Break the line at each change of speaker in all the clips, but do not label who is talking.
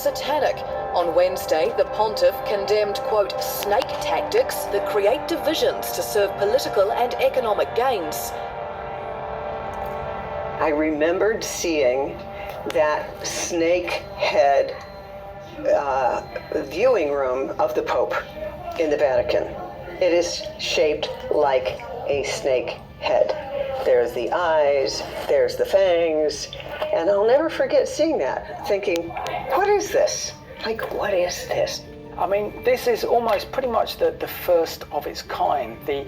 satanic. On Wednesday, the pontiff condemned, quote, snake tactics that create divisions to serve political and economic gains.
I remembered seeing that snake head viewing room of the Pope in the Vatican. It is shaped like a snake head. There's the eyes, there's the fangs, and I'll never forget seeing that, thinking, what is this? Like, what is this?
I mean, this is almost pretty much the first of its kind. The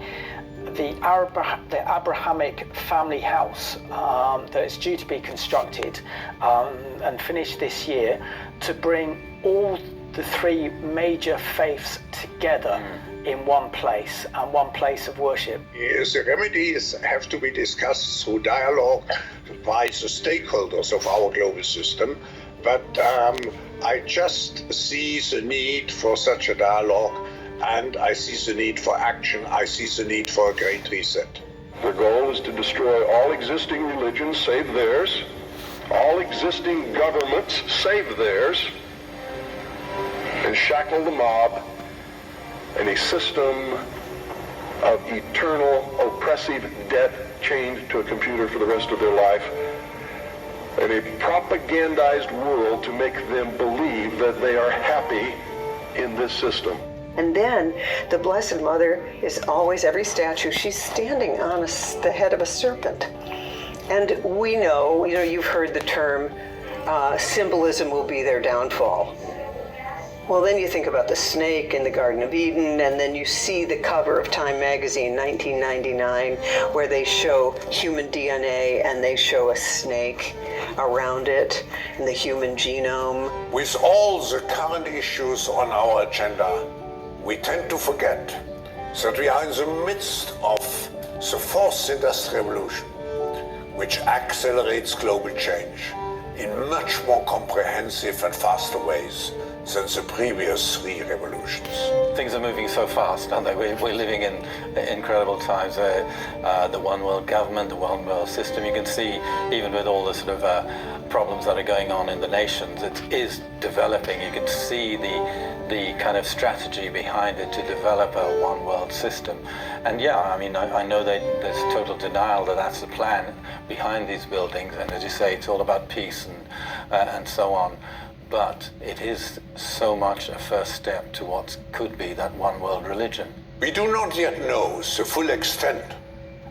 Abrahamic family house that is due to be constructed and finished this year to bring all the three major faiths together in one place and one place of worship.
The remedies have to be discussed through dialogue by the stakeholders of our global system, but I just see the need for such a dialogue, and I see the need for action. I see the need for a great reset.
The goal is to destroy all existing religions save theirs, all existing governments save theirs, and shackle the mob in a system of eternal oppressive debt chained to a computer for the rest of their life, in a propagandized world to make them believe that they are happy in this system.
And then the Blessed Mother is always, every statue, she's standing on the head of a serpent. And we know, you've heard the term, symbolism will be their downfall. Well, then you think about the snake in the Garden of Eden, and then you see the cover of Time magazine, 1999, where they show human DNA and they show a snake around it and the human genome.
With all the current issues on our agenda, we tend to forget that we are in the midst of the fourth industrial revolution, which accelerates global change in much more comprehensive and faster ways than the previous three revolutions.
Things are moving so fast, aren't they? We're living in incredible times. The one world government, the one world system, you can see even with all the sort of problems that are going on in the nations, it is developing. You can see the kind of strategy behind it to develop a one world system. And yeah, I mean, I know that there's total denial that that's the plan behind these buildings. And as you say, it's all about peace and so on. But it is so much a first step to what could be that one world religion.
We do not yet know the full extent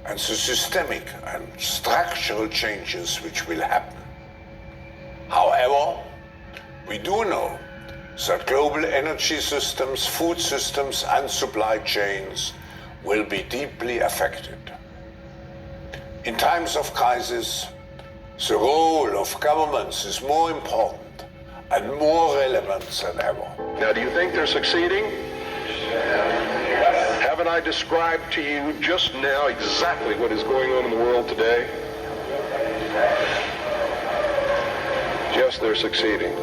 and the systemic and structural changes which will happen. However, we do know that global energy systems, food systems, and supply chains will be deeply affected. In times of crisis, the role of governments is more important and more relevant than ever.
Now, do you think they're succeeding? Haven't I described to you just now exactly what is going on in the world today? Yes, they're succeeding.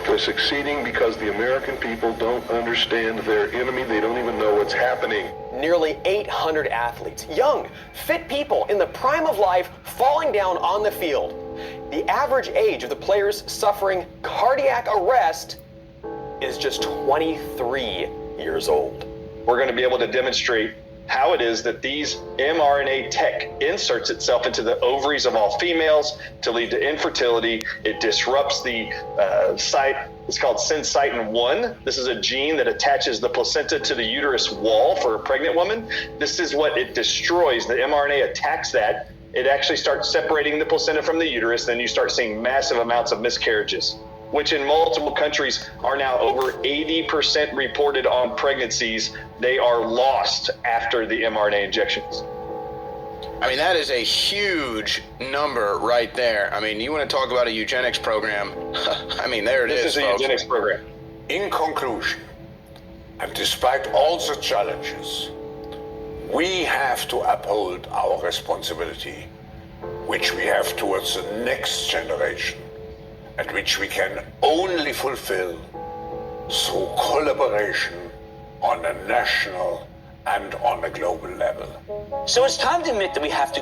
They're succeeding because the American people don't understand their enemy. They don't even know what's happening.
Nearly 800 athletes, young, fit people in the prime of life, falling down on the field. The average age of the players suffering cardiac arrest is just 23 years old.
We're going to be able to demonstrate how it is that these mRNA tech inserts itself into the ovaries of all females to lead to infertility. It disrupts the site. It's called syncytin-1. This is a gene that attaches the placenta to the uterus wall for a pregnant woman. This is what it destroys. The mRNA attacks that. It actually starts separating the placenta from the uterus. Then you start seeing massive amounts of miscarriages, which in multiple countries are now over 80% reported on pregnancies. They are lost after the mRNA injections.
I mean, that is a huge number right there. I mean, you want to talk about a eugenics program? I mean, there it is.
This is a eugenics program.
In conclusion, and despite all the challenges, we have to uphold our responsibility, which we have towards the next generation, and which we can only fulfill through collaboration on a national and on a global level.
So it's time to admit that we have to